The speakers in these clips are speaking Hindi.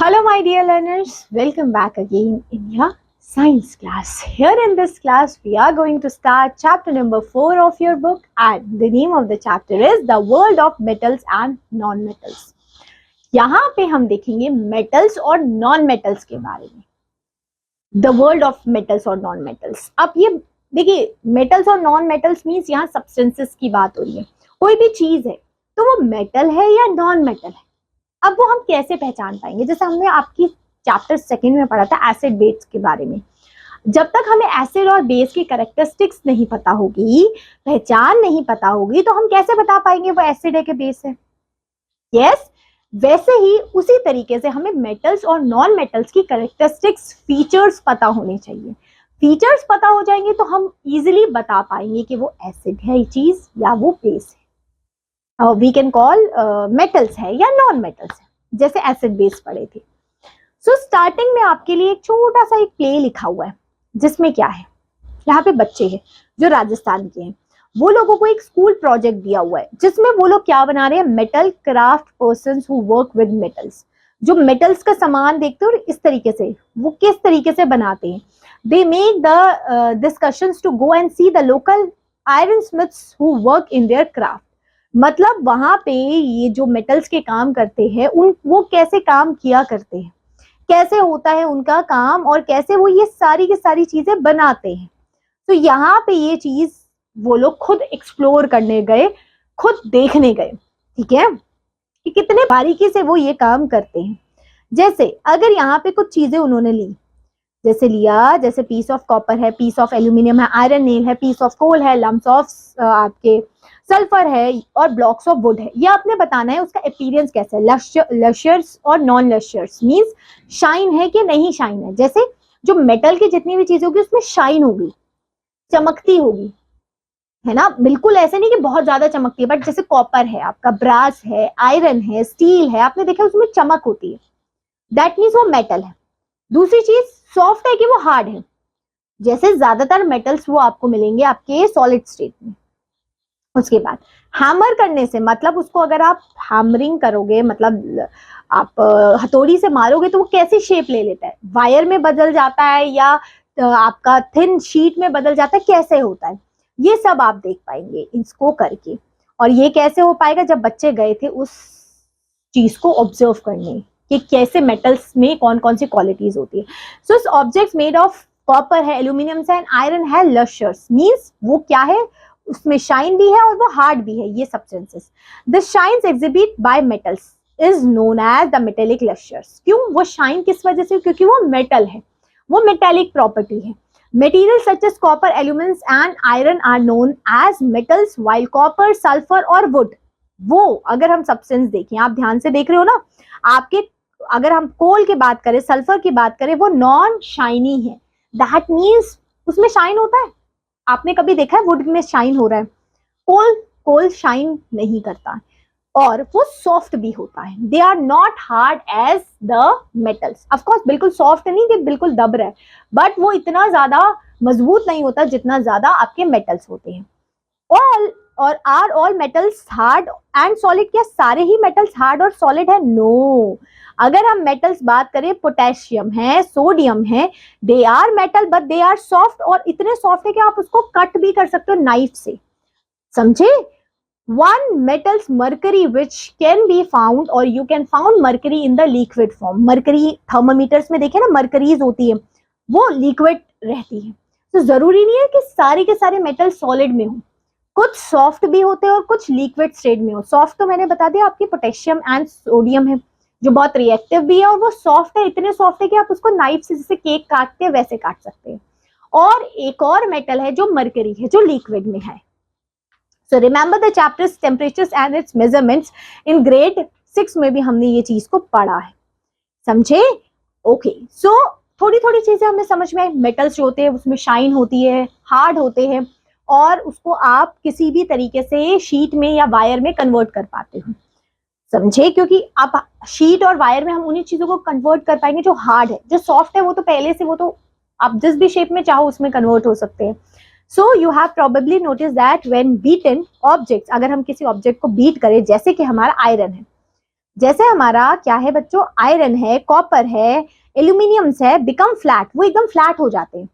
Hello, my dear learners. Welcome back again in your science class. Here in this class, we are going to start chapter number 4 of your book, and the name of the chapter is The World of Metals and Non-Metals. यहाँ पे हम देखेंगे metals और non-metals के बारे में. The world of metals और non-metals. अब ये देखिए, metals और non-metals means यहाँ substances की बात हो रही है. कोई भी चीज है तो वो metal है या non-metal है. अब वो हम कैसे पहचान पाएंगे? जैसे हमने आपकी चैप्टर सेकंड में पढ़ा था एसिड बेस के बारे में. जब तक हमें एसिड और बेस की कैरेक्टरिस्टिक्स नहीं पता होगी, पहचान नहीं पता होगी, तो हम कैसे बता पाएंगे वो एसिड है कि बेस है? यस, वैसे ही उसी तरीके से हमें मेटल्स और नॉन मेटल्स की कैरेक्टरिस्टिक्स, फीचर्स पता होने चाहिए. फीचर्स पता हो जाएंगे तो हम इजीली बता पाएंगे कि वो एसिड है ये चीज या वो बेस है. वी कैन कॉल मेटल्स है या नॉन मेटल्स है, जैसे एसिड बेस पढ़े थे. सो स्टार्टिंग में आपके लिए एक छोटा सा एक प्ले लिखा हुआ है, जिसमें क्या है, यहाँ पे बच्चे हैं जो राजस्थान के हैं. वो लोगों को एक स्कूल प्रोजेक्ट दिया हुआ है जिसमें वो लोग क्या बना रहे हैं, metal craft persons who work with metals. जो मेटल्स का सामान देखते हो इस तरीके से, वो किस तरीके से बनाते हैं. They make the discussions to go and see the local iron smiths who work in their craft. मतलब वहां पे ये जो मेटल्स के काम करते हैं वो कैसे काम किया करते हैं, कैसे होता है उनका काम, और कैसे वो ये सारी की सारी चीजें बनाते हैं. तो यहाँ पे ये चीज वो लोग खुद एक्सप्लोर करने गए, खुद देखने गए. ठीक है, कि कितने बारीकी से वो ये काम करते हैं. जैसे अगर यहाँ पे कुछ चीजें उन्होंने ली, जैसे पीस ऑफ कॉपर है, पीस ऑफ एल्यूमिनियम है, आयरन नेल है, पीस ऑफ कोल है, लम्स ऑफ आपके सल्फर है और ब्लॉक्स ऑफ वुड है. ये आपने बताना है उसका अपीयरेंस कैसा है, लशर्स और नॉन लशर्स, मींस शाइन है कि नहीं शाइन है. जैसे जो मेटल की जितनी भी चीजें होगी उसमें शाइन होगी, चमकती होगी, है ना. बिल्कुल ऐसे नहीं कि बहुत ज्यादा चमकती है, बट जैसे कॉपर है आपका, ब्रास है, आयरन है, स्टील है, आपने देखा उसमें चमक होती है, दैट मीन्स वो मेटल है. दूसरी चीज सॉफ्ट है कि वो हार्ड है. जैसे ज्यादातर मेटल्स वो आपको मिलेंगे आपके सॉलिड स्टेट में. उसके बाद हैमर करने से, मतलब उसको अगर आप हैमरिंग करोगे, मतलब आप हथौड़ी से मारोगे तो वो कैसी शेप ले लेता है, वायर में बदल जाता है या आपका थिन शीट में बदल जाता है, कैसे होता है, ये सब आप देख पाएंगे इसको करके. और ये कैसे हो पाएगा, जब बच्चे गए थे उस चीज को ऑब्जर्व करने कि कैसे मेटल्स में कौन कौन सी क्वालिटीज होती है. सो ऑब्जेक्ट्स मेड ऑफ कॉपर है, एल्यूमिनियम से एंड आयरन है लशर्स, मींस वो क्या है, उसमें शाइन भी है और वो हार्ड भी है. ये substances, the shines exhibit by metals is known as the metallic lustres. क्यों वो शाइन किस वजह से, क्योंकि वो मेटल है, वो मेटेलिक प्रॉपर्टी है. Materials such as copper, aluminum and iron are known as metals, while copper, sulfur और wood, वो अगर हम सब्सटेंस देखें, आप ध्यान से देख रहे हो ना, आपके अगर हम कोल की बात करें, सल्फर की बात करें, वो नॉन शाइनी है. दैट मीन्स उसमें शाइन होता है. आपने कभी देखा है वुड में शाइन हो रहा है? कोल शाइन नहीं करता, और वो सॉफ्ट भी होता है. They are not hard as the metals. Of course बिल्कुल सॉफ्ट नहीं कि बिल्कुल दब रहा है, बट वो इतना ज्यादा मजबूत नहीं होता जितना ज्यादा आपके मेटल्स होते हैं. और are all metals hard and solid? क्या सारे ही मेटल्स हार्ड और सॉलिड है? नो. अगर हम मेटल्स बात करें, पोटेशियम है, सोडियम है, they are metal but they are soft, और इतने सॉफ्ट है कि आप उसको कट भी कर सकते हो नाइफ से. समझे? One metals mercury which can be found, or you can found mercury in the liquid form. mercury thermometers में देखे ना, mercuries होती है, वो liquid रहती है. तो जरूरी नहीं है कि सारे के सारे मेटल सॉलिड में हो, कुछ सॉफ्ट भी होते हैं और कुछ लिक्विड स्टेट में हो. सॉफ्ट तो मैंने बता दिया आपकी पोटेशियम एंड सोडियम है, जो बहुत रिएक्टिव भी है, और वो सॉफ्ट है, इतने सॉफ्ट है कि आप उसको नाइफ से जैसे केक काटते हैं वैसे काट सकते हैं. और एक और मेटल है जो मरकरी है, जो लिक्विड में है. So remember the chapters temperatures and its measurements in grade 6 में भी हमने ये चीज को पढ़ा है. समझे? ओके. सो थोड़ी थोड़ी चीजें हमें समझ में आई. मेटल्स जो होते हैं उसमें शाइन होती है, हार्ड होते हैं, और उसको आप किसी भी तरीके से शीट में या वायर में कन्वर्ट कर पाते हो. समझे? क्योंकि आप शीट और वायर में हम उन्हीं चीजों को कन्वर्ट कर पाएंगे जो हार्ड है. जो सॉफ्ट है वो तो पहले से, वो तो आप जिस भी शेप में चाहो उसमें कन्वर्ट हो सकते हैं. So you have probably noticed that when beaten objects, अगर हम किसी ऑब्जेक्ट को बीट करें, जैसे कि हमारा आयरन है, जैसे हमारा क्या है बच्चों, आयरन है, कॉपर है, एल्यूमिनियम है, बिकम फ्लैट, वो एकदम फ्लैट हो जाते हैं.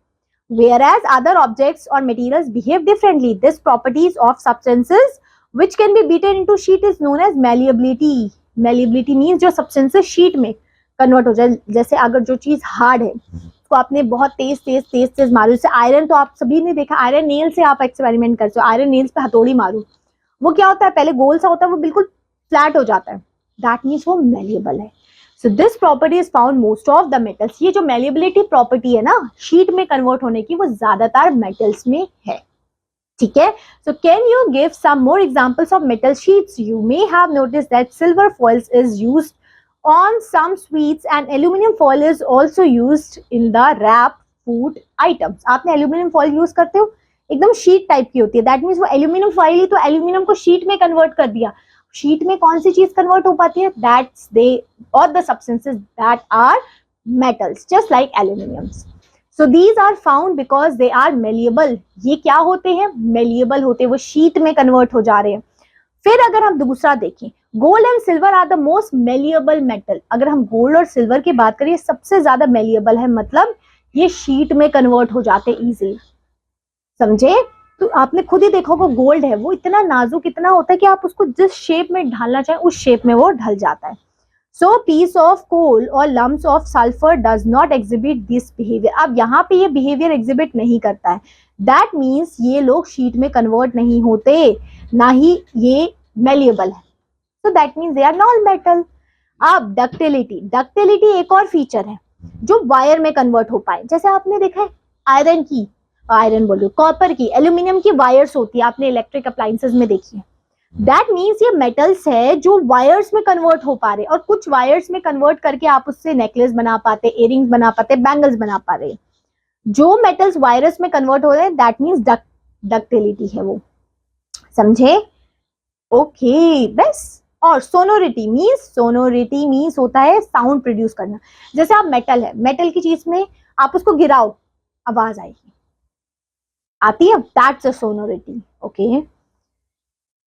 Whereas other objects or materials behave differently. This properties of substances which can be beaten into sheet is known as malleability. Malleability means जो substances sheet में convert हो जाए. जैसे अगर जो चीज हार्ड है तो आपने बहुत तेज मारो, जैसे आयरन तो आप सभी ने देखा, आयरन नेल से आप एक्सपेरिमेंट करते हो, आयरन नेल्स पे हथौड़ी मारो, वो क्या होता है, पहले गोल सा होता है, वो बिल्कुल फ्लैट हो जाता है. दैट मीन्स वो मेलिएबल है. So this property is found most of the metals. ये जो मेलिएबिलिटी प्रॉपर्टी है ना शीट में कन्वर्ट होने की, वो ज्यादातर मेटल्स में है. ठीक है. So can you give some more examples of metal sheets? You may have noticed that silver foils is used on some sweets and aluminium foil is also used in the wrap food items. आपने एल्यूमिनियम फॉइल यूज करते हो, एकदम शीट टाइप की होती है. दैट मीन्स वो एल्यूमिनियम फॉइल ही तो एल्यूमिनियम को शीट में कन्वर्ट कर दिया. शीट में कौन सी चीज कन्वर्ट हो पाती है? दैट्स दे और the substances that are metals just like aluminiums. So these are found because they are malleable. ये क्या होते हैं? मेलिएबल होते हैं, वो शीट में कन्वर्ट हो जा रहे हैं. फिर अगर हम दूसरा देखें, gold and silver are the most malleable metal. अगर हम गोल्ड और सिल्वर की बात करें, सबसे ज्यादा मेलिएबल है, मतलब ये शीट में कन्वर्ट हो जाते इजीली. समझे? तो आपने खुद ही देखा होगा, गोल्ड है वो इतना नाजुक इतना होता है कि आप उसको जिस शेप में ढालना चाहें उस शेप में वो ढल जाता है. सो पीस ऑफ कोल और lumps of sulphur does not exhibit this behaviour. अब यहाँ पे ये बिहेवियर एग्जिबिट नहीं करता है. दैट मीन्स ये लोग शीट में कन्वर्ट नहीं होते, ना ही ये मेलिएबल है. So that means they are non metal. अब डक्टिलिटी. डक्टिलिटी एक और फीचर है जो वायर में कन्वर्ट हो पाए. जैसे आपने देखा है आयरन की, आयरन बोल रही हूँ, कॉपर की, एल्यूमिनियम की वायर्स होती है, आपने इलेक्ट्रिक अप्लायंसेस में देखी है. दैट मीन्स ये मेटल्स है जो वायर्स में कन्वर्ट हो पा रहे, और कुछ वायर्स में कन्वर्ट करके आप उससे नेकलेस बना पाते, इयरिंग्स बना पाते, बैंगल्स बना पा रहे. जो मेटल्स वायर्स में कन्वर्ट हो रहे हैं दैट मीन्स डक्टिलिटी है वो. समझे? ओके बस. और सोनोरिटी मीन्स होता है साउंड प्रोड्यूस करना. जैसे आप मेटल है, मेटल की चीज में आप उसको गिराओ, आवाज आएगी, आती है. That's a sonority. Okay,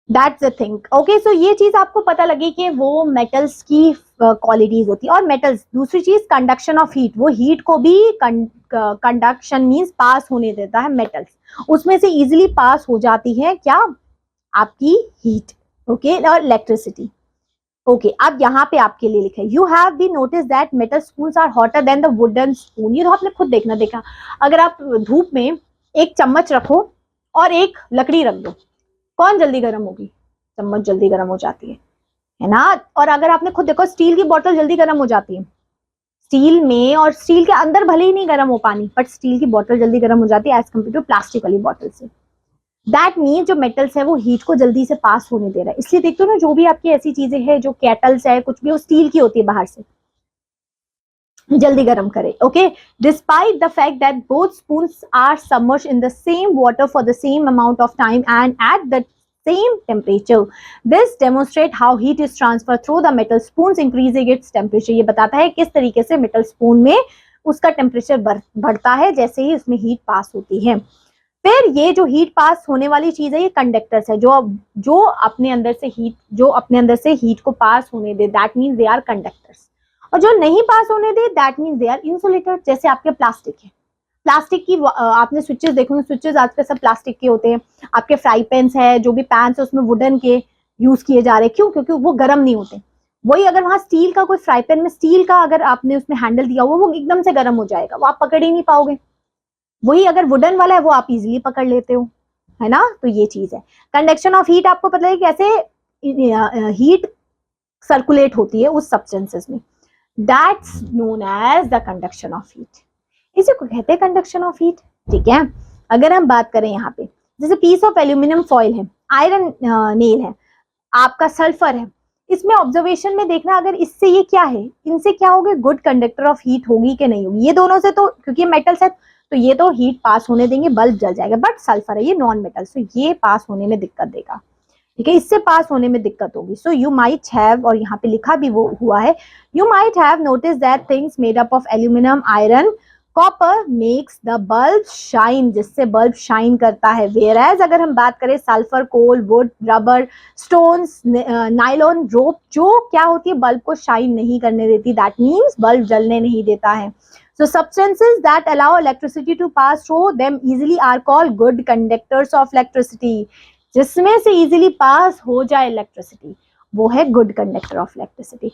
that's the thing. Okay, so ये चीज आपको पता लगी कि वो मेटल्स की क्वालिटीज होती है. और मेटल्स, दूसरी चीज कंडक्शन ऑफ हीट, वो हीट को भी कंडक्शन मीन्स पास होने देता है. मेटल्स उसमें से इजिली पास हो जाती है क्या? आपकी हीट. ओके, और इलेक्ट्रिसिटी. ओके, अब यहाँ पे आपके लिए लिखा है, you have been notice that metal spoons are hotter than the wooden spoon. ये तो आपने खुद देखा. अगर आप धूप में एक चम्मच रखो और एक लकड़ी रख दो, कौन जल्दी गर्म होगी? चम्मच जल्दी गर्म हो जाती है ना. और अगर आपने खुद देखो, स्टील की बोतल जल्दी गर्म हो जाती है स्टील में, और स्टील के अंदर भले ही नहीं गर्म हो पानी, बट स्टील की बोतल जल्दी गर्म हो जाती है एज कम्पेयर टू प्लास्टिक वाली बोतल से. दैट मीन जो मेटल्स है वो हीट को जल्दी से पास होने दे रहा है. इसलिए देखते हो ना, जो भी आपकी ऐसी चीजें हैं, जो केटल्स है, कुछ भी, वो स्टील की होती है, बाहर से जल्दी गर्म करे. Okay, despite the fact that both spoons are submerged in the same water for the same amount of time and at the same temperature. This demonstrate how heat is transferred through the metal spoons, increasing its temperature. ये बताता है किस तरीके से मेटल स्पून में उसका टेम्परेचर बढ़ता है जैसे ही उसमें हीट पास होती है. फिर ये जो हीट पास होने वाली चीज है, ये कंडक्टर्स है, जो अपने अंदर से हीट को पास होने दे, that means they are conductors. और जो नहीं पास होने दे, that means they are insulator. जैसे आपके प्लास्टिक है, प्लास्टिक की आपने स्विचेस देखोगे, स्विचेस आजकल सब प्लास्टिक के होते हैं. आपके फ्राई पैन्स है, जो भी पैन्स है, उसमें वुडन के यूज किए जा रहे हैं. क्यों? क्योंकि वो गर्म नहीं होते. वही अगर वहां स्टील का कोई फ्राई पैन में स्टील का अगर आपने उसमें हैंडल दिया हुआ, वो एकदम से गर्म हो जाएगा, वो आप पकड़ ही नहीं पाओगे. वही अगर वुडन वाला है, वो आप इजिली पकड़ लेते हो, है ना. तो ये चीज है. कंडक्शन ऑफ हीट, आपको पता है कैसे हीट सर्कुलेट होती है उस सब्सटेंसेस में. That's known as the conduction of heat. इसे को कहते हैं कंडक्शन ऑफ हीट. ठीक है. अगर हम बात करें यहाँ पे, जैसे पीस ऑफ एल्यूमिनियम फॉइल है, आयरन नेल है, आपका सल्फर है, इसमें ऑब्जर्वेशन में देखना, अगर इससे ये क्या है, इनसे क्या होगा, गुड कंडक्टर ऑफ हीट होगी कि नहीं होगी. ये दोनों से तो, क्योंकि मेटल्स है तो ये तो हीट पास होने देंगे, बल्ब जल जाएगा. बट सल्फर है, ये नॉन मेटल, सो ये पास होने में दिक्कत देगा. ठीक है, इससे पास होने में दिक्कत होगी. सो यू माइट हैव, और यहाँ पे लिखा भी वो हुआ है, you might have notice that things made up of aluminium, iron, copper makes the bulb shine, जिससे बल्ब शाइन करता है। वेयरएज अगर हम बात करें sulphur, coal, wood, rubber, stones, nylon, rope, जो क्या होती है बल्ब को शाइन नहीं करने देती, दैट मीन्स बल्ब जलने नहीं देता है। So substances that allow electricity to pass through them easily are called good conductors of electricity. जिसमें से easily pass हो जाए इलेक्ट्रिसिटी वो है good conductor of electricity.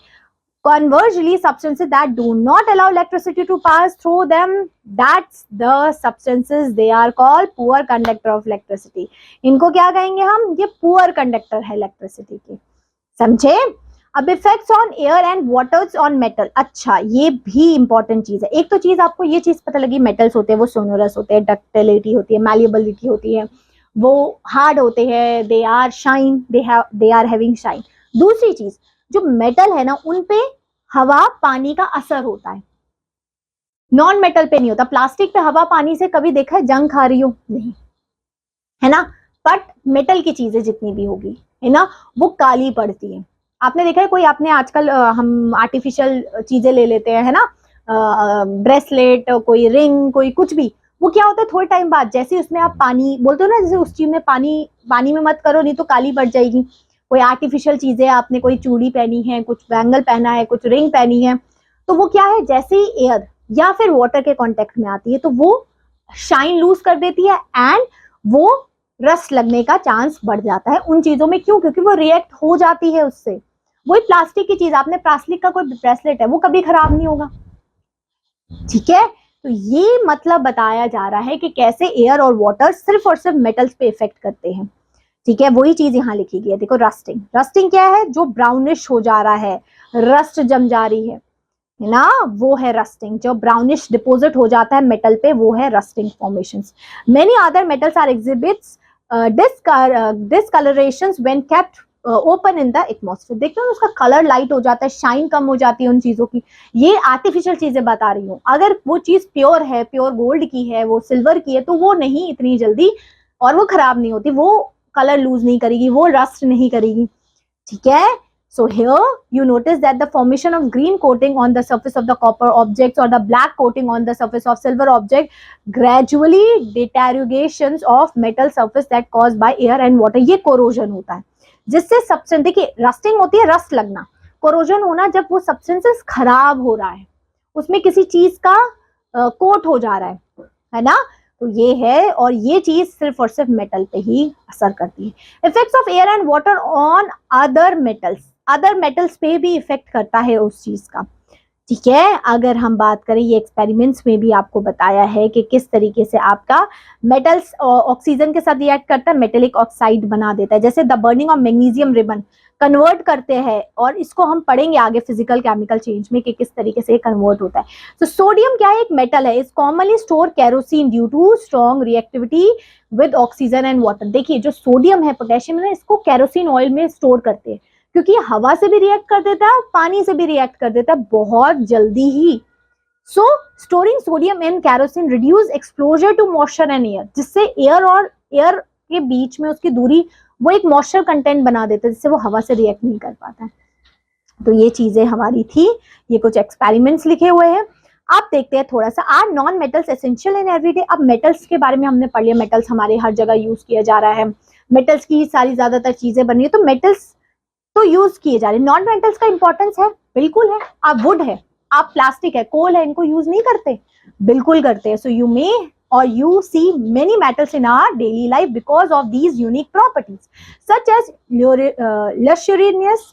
Conversely, substances that do not allow electricity to pass through them, that's the substances they are called poor conductor of electricity. इनको क्या कहेंगे हम, ये poor conductor है इलेक्ट्रिसिटी के, समझे। अब effects on air and waters on metal, अच्छा ये भी इंपॉर्टेंट चीज है। एक तो चीज आपको ये चीज पता लगी, मेटल्स होते हैं वो सोनोरस होते हैं, डक्टिलिटी होती है, मैलिएबिलिटी होती है, वो हार्ड होते हैं, they are shine, they are having shine. दूसरी चीज, जो मेटल है ना उन पे हवा पानी का असर होता है, नॉन मेटल पे नहीं होता। प्लास्टिक पे हवा पानी से कभी देखा है जंग खा रही हो, नहीं, है ना। बट मेटल की चीजें जितनी भी होगी है ना वो काली पड़ती है। आपने देखा है कोई, आपने आजकल हम आर्टिफिशियल चीजें ले लेते हैं, है ना, ब्रेसलेट, कोई रिंग, कोई कुछ भी, वो क्या होता है थोड़े टाइम बाद जैसे उसमें आप पानी बोलते हो ना, जैसे उस चीज में पानी में मत करो नहीं तो काली पड़ जाएगी। कोई आर्टिफिशियल चीजें, आपने कोई चूड़ी पहनी है, कुछ बैंगल पहना है, कुछ रिंग पहनी है, तो वो क्या है जैसे ही एयर या फिर वाटर के कांटेक्ट में आती है तो वो शाइन लूज कर देती है एंड वो रस्ट लगने का चांस बढ़ जाता है उन चीजों में। क्यों? क्योंकि वो रिएक्ट हो जाती है उससे। वही प्लास्टिक की चीज, आपने प्लास्टिक का कोई ब्रेसलेट है वो कभी खराब नहीं होगा, ठीक है। तो ये मतलब बताया जा रहा है कि कैसे एयर और वाटर सिर्फ और सिर्फ मेटल्स पे इफेक्ट करते हैं, ठीक है। वही चीज यहाँ लिखी गई है, देखो रस्टिंग। रस्टिंग क्या है? जो ब्राउनिश हो जा रहा है, रस्ट जम जा रही है ना, वो है रस्टिंग। जो ब्राउनिश डिपोजिट हो जाता है मेटल पे वो है rusting formations. Many other metals are exhibits discolorations when kept open in the atmosphere. देखते हो उसका कलर लाइट हो जाता है, शाइन कम हो जाती है उन चीजों की। ये आर्टिफिशियल चीजें बता रही हूँ। अगर वो चीज प्योर है, प्योर गोल्ड की है, वो सिल्वर की है, तो वो नहीं इतनी जल्दी और वो खराब नहीं होती, वो कलर लूज नहीं करेगी, वो रस्ट नहीं करेगी, ठीक है। So here you notice that the formation of green coating on the surface of the copper objects or the black coating on the surface of silver object gradually deteriorations of metal surface that caused by air and water, ये corrosion होता है जिससे सब्सटेंस, देखिए रस्टिंग होती है रस्ट लगना, कोरोजन होना जब वो सब्सटेंसेस खराब हो रहा है, उसमें किसी चीज का कोट हो जा रहा है ना, तो ये है। और ये चीज सिर्फ और सिर्फ मेटल पे ही असर करती है। Effects of air and water on other metals पे भी इफेक्ट करता है उस चीज का, ठीक है। अगर हम बात करें, ये एक्सपेरिमेंट्स में भी आपको बताया है कि किस तरीके से आपका मेटल्स ऑक्सीजन के साथ रिएक्ट करता है, मेटेलिक ऑक्साइड बना देता है। जैसे the burning of magnesium ribbon convert करते हैं, और इसको हम पढ़ेंगे आगे फिजिकल केमिकल चेंज में कि किस तरीके से कन्वर्ट होता है। तो सोडियम क्या है? एक मेटल है, is commonly store kerosene due to strong reactivity with oxygen and water. देखिए जो सोडियम है, पोटेशियम है, इसको केरोसिन ऑयल में स्टोर करते हैं क्योंकि हवा से भी रिएक्ट कर देता है, पानी से भी रिएक्ट कर देता है बहुत जल्दी ही। So storing sodium in kerosene reduce exposure to moisture and air, जिससे एयर और एयर के बीच में उसकी दूरी, वो एक मॉइस्चर कंटेंट बना देता है जिससे वो हवा से रिएक्ट नहीं कर पाता है। तो ये चीजें हमारी थी, ये कुछ एक्सपेरिमेंट्स लिखे हुए हैं। आप देखते हैं थोड़ा सा, are non metals essential in everyday. अब मेटल्स के बारे में हमने पढ़ लिया, मेटल्स हमारे हर जगह यूज किया जा रहा है, मेटल्स की सारी ज्यादातर चीजें बन रही है, तो मेटल्स तो यूज किए जा रहे हैं। नॉन मेटल्स का इंपॉर्टेंस है, बिल्कुल है। आप वुड है, आप प्लास्टिक है, कोल है, इनको यूज नहीं करते? बिल्कुल करते हैं। So you may or you see many metals in our daily life because of these unique properties such as lusciness,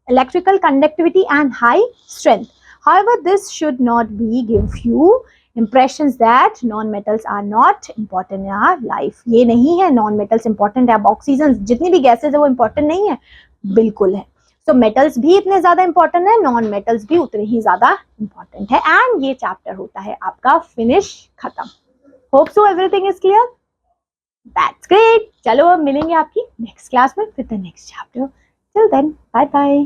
electrical conductivity and high strength. However, this should not be give you impressions that non-metals are not important in our life. ये नहीं है non-metals important है। अब ऑक्सीजन जितनी भी गैसेज है वो important नहीं है, बिल्कुल है। तो मेटल्स भी इतने ज्यादा इंपॉर्टेंट है, नॉन मेटल्स भी उतने ही ज्यादा इंपॉर्टेंट है। एंड ये चैप्टर होता है आपका फिनिश, खत्म। Hope so everything is clear, that's great. चलो अब मिलेंगे आपकी नेक्स्ट क्लास में with the next chapter. Till then bye bye.